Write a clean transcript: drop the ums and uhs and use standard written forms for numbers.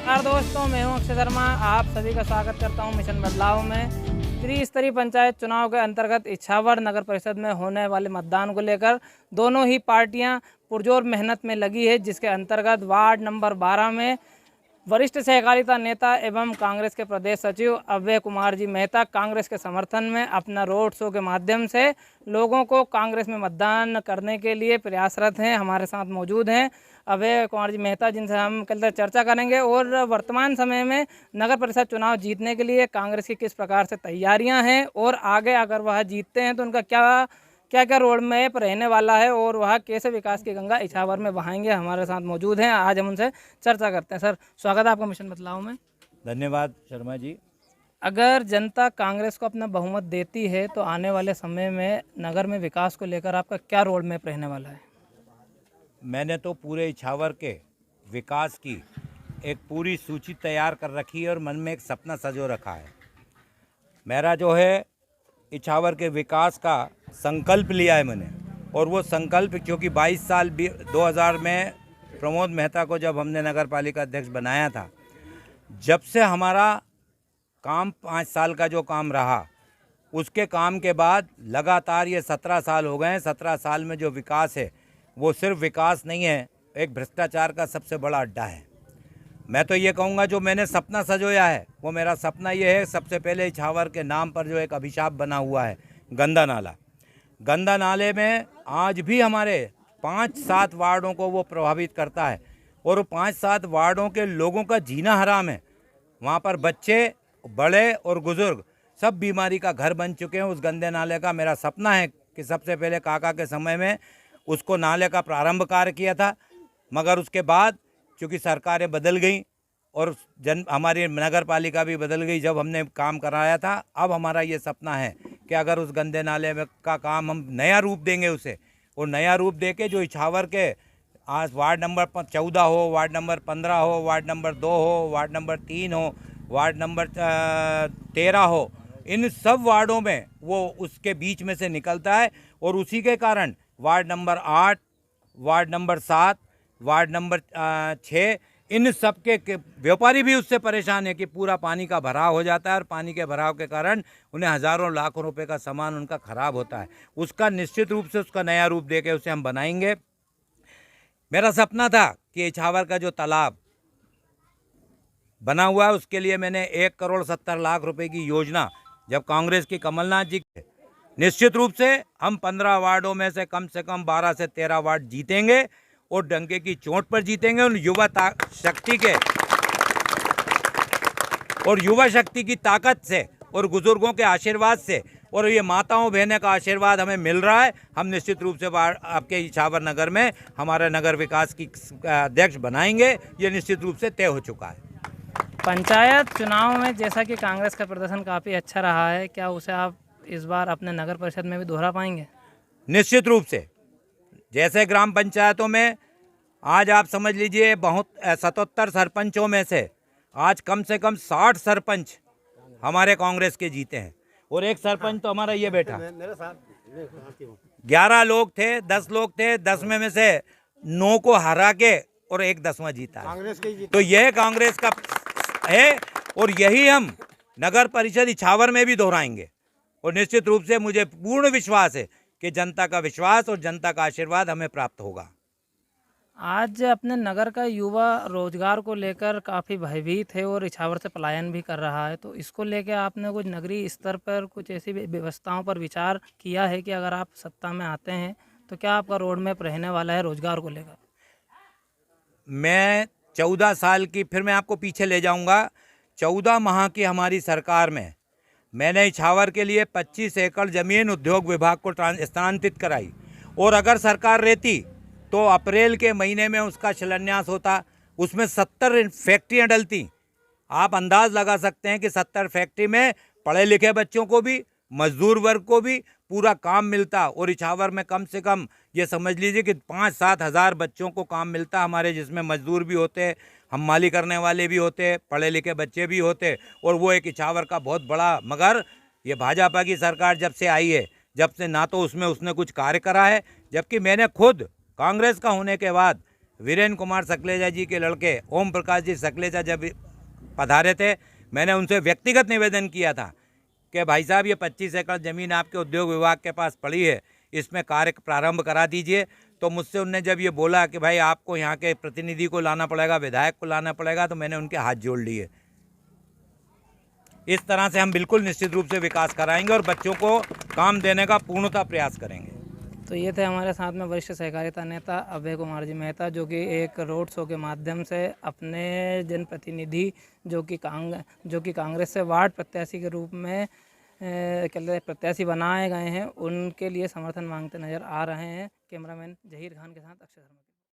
नमस्कार दोस्तों, मैं हूं अक्षय शर्मा। आप सभी का स्वागत करता हूं मिशन बदलाव में। त्रिस्तरीय पंचायत चुनाव के अंतर्गत इछावर नगर परिषद में होने वाले मतदान को लेकर दोनों ही पार्टियां पुरजोर मेहनत में लगी है, जिसके अंतर्गत वार्ड नंबर 12 में वरिष्ठ सहकारिता नेता एवं कांग्रेस के प्रदेश सचिव अभय कुमार जी मेहता कांग्रेस के समर्थन में अपना रोड शो के माध्यम से लोगों को कांग्रेस में मतदान करने के लिए प्रयासरत हैं। हमारे साथ मौजूद हैं अभय कुमार जी मेहता, जिनसे हम कल तक चर्चा करेंगे और वर्तमान समय में नगर परिषद चुनाव जीतने के लिए कांग्रेस की किस प्रकार से तैयारियां हैं और आगे अगर वह जीतते हैं तो उनका क्या क्या क्या रोड मैप रहने वाला है और वह कैसे विकास की गंगा इछावर में बहाएंगे। हमारे साथ मौजूद हैं, आज हम उनसे चर्चा करते हैं। सर, स्वागत है आपका मिशन बदलाव में। धन्यवाद शर्मा जी। अगर जनता कांग्रेस को अपना बहुमत देती है तो आने वाले समय में नगर में विकास को लेकर आपका क्या रोड मैप रहने वाला है? मैंने तो पूरे इछावर के विकास की एक पूरी सूची तैयार कर रखी है और मन में एक सपना सजो रखा है। मेरा जो है इछावर के विकास का संकल्प लिया है मैंने, और वो संकल्प क्योंकि 22 साल 2000 में प्रमोद मेहता को जब हमने नगर पालिका अध्यक्ष बनाया था, जब से हमारा काम 5 साल का जो काम रहा, उसके काम के बाद लगातार ये 17 साल हो गए हैं। 17 साल में जो विकास है वो सिर्फ विकास नहीं है, एक भ्रष्टाचार का सबसे बड़ा अड्डा है। मैं तो ये कहूँगा जो मैंने सपना सजोया है वो मेरा सपना ये है, सबसे पहले इछावर के नाम पर जो एक अभिशाप बना हुआ है गंदा नाला। गंदा नाले में आज भी हमारे 5-7 वार्डों को वो प्रभावित करता है और 5-7 वार्डों के लोगों का जीना हराम है। वहाँ पर बच्चे, बड़े और बुजुर्ग सब बीमारी का घर बन चुके हैं। उस गंदे नाले का मेरा सपना है कि सबसे पहले काका के समय में उसको नाले का प्रारंभ कार्य किया था, मगर उसके बाद क्योंकि सरकारें बदल गई और हमारी नगर पालिका भी बदल गई जब हमने काम कराया था। अब हमारा ये सपना है कि अगर उस गंदे नाले में का काम हम नया रूप देंगे उसे, और नया रूप देके जो इछावर के आज वार्ड नंबर 14 हो, वार्ड नंबर 15 हो, वार्ड नंबर 2 हो, वार्ड नंबर 3 हो, वार्ड नंबर 13 हो, इन सब वार्डों में वो उसके बीच में से निकलता है। और उसी के कारण ward number 8, ward number 7, ward number 6, इन सब के व्यापारी भी उससे परेशान है कि पूरा पानी का भराव हो जाता है और पानी के भराव के कारण उन्हें हज़ारों लाखों रुपए का सामान उनका ख़राब होता है। उसका निश्चित रूप से उसका नया रूप देके उसे हम बनाएंगे। मेरा सपना था कि इछावर का जो तालाब बना हुआ है उसके लिए मैंने 1,70,00,000 रुपए की योजना जब कांग्रेस की कमलनाथ जी, निश्चित रूप से हम 15 वार्डों में से कम 12 से 13 वार्ड जीतेंगे और डंके की चोट पर जीतेंगे। उन युवा शक्ति की ताकत से और बुजुर्गों के आशीर्वाद से, और ये माताओं बहनों का आशीर्वाद हमें मिल रहा है। हम निश्चित रूप से आपके इछावर नगर में हमारा नगर विकास की अध्यक्ष बनाएंगे, ये निश्चित रूप से तय हो चुका है। पंचायत चुनाव में जैसा कि कांग्रेस का प्रदर्शन काफ़ी अच्छा रहा है, क्या उसे आप इस बार अपने नगर परिषद में भी दोहरा पाएंगे? निश्चित रूप से। जैसे ग्राम पंचायतों में आज आप समझ लीजिए 77 सरपंचों में से आज कम से कम 60 सरपंच हमारे कांग्रेस के जीते हैं, और एक सरपंच तो हमारा ये बैठा। 11 लोग थे, 10 लोग थे, 10 में से 9 को हरा के और एक 10वां जीता है। तो यह कांग्रेस का है और यही हम नगर परिषद इछावर में भी दोहराएंगे। और निश्चित रूप से मुझे पूर्ण विश्वास है कि जनता का विश्वास और जनता का आशीर्वाद हमें प्राप्त होगा। आज अपने नगर का युवा रोजगार को लेकर काफ़ी भयभीत है और इछावर से पलायन भी कर रहा है, तो इसको लेकर आपने कुछ नगरीय स्तर पर कुछ ऐसी व्यवस्थाओं पर विचार किया है कि अगर आप सत्ता में आते हैं तो क्या आपका रोड मैप रहने वाला है रोजगार को लेकर? मैं 14 साल की, फिर मैं आपको पीछे ले जाऊंगा, 14 माह की हमारी सरकार में मैंने इछावर के लिए 25 एकड़ ज़मीन उद्योग विभाग को स्थानांतरित कराई, और अगर सरकार रहती तो अप्रैल के महीने में उसका शिलान्यास होता। उसमें 70 फैक्ट्रियाँ डलती। आप अंदाज़ लगा सकते हैं कि 70 फैक्ट्री में पढ़े लिखे बच्चों को भी, मजदूर वर्ग को भी पूरा काम मिलता, और इछावर में कम से कम ये समझ लीजिए कि 5-7 हज़ार बच्चों को काम मिलता हमारे, जिसमें मजदूर भी होते, हम्माली करने वाले भी होते, पढ़े लिखे बच्चे भी होते, और वो एक इछावर का बहुत बड़ा। मगर ये भाजपा की सरकार जब से आई है, जब से ना तो उसमें उसने कुछ कार्य करा है, जबकि मैंने खुद कांग्रेस का होने के बाद वीरेंद्र कुमार सकलेजा जी के लड़के ओम प्रकाश जी सकलेजा जब पधारे थे, मैंने उनसे व्यक्तिगत निवेदन किया था कि भाई साहब ये 25 एकड़ ज़मीन आपके उद्योग विभाग के पास पड़ी है, इसमें कार्य प्रारंभ करा दीजिए। तो मुझसे उनने जब ये बोला कि भाई आपको यहाँ के प्रतिनिधि को लाना पड़ेगा, विधायक को लाना पड़ेगा, तो मैंने उनके हाथ जोड़ लिए। इस तरह से हम बिल्कुल निश्चित रूप से विकास कराएंगे और बच्चों को काम देने का पूर्णतः प्रयास करेंगे। तो ये थे हमारे साथ में वरिष्ठ सहकारिता नेता अभय कुमार जी मेहता, जो कि एक रोड शो के माध्यम से अपने जनप्रतिनिधि जो कि कांग्रेस से वार्ड प्रत्याशी के रूप में प्रत्याशी बनाए गए हैं, उनके लिए समर्थन मांगते नजर आ रहे हैं। कैमरामैन जहीर खान के साथ अक्षय शर्मा।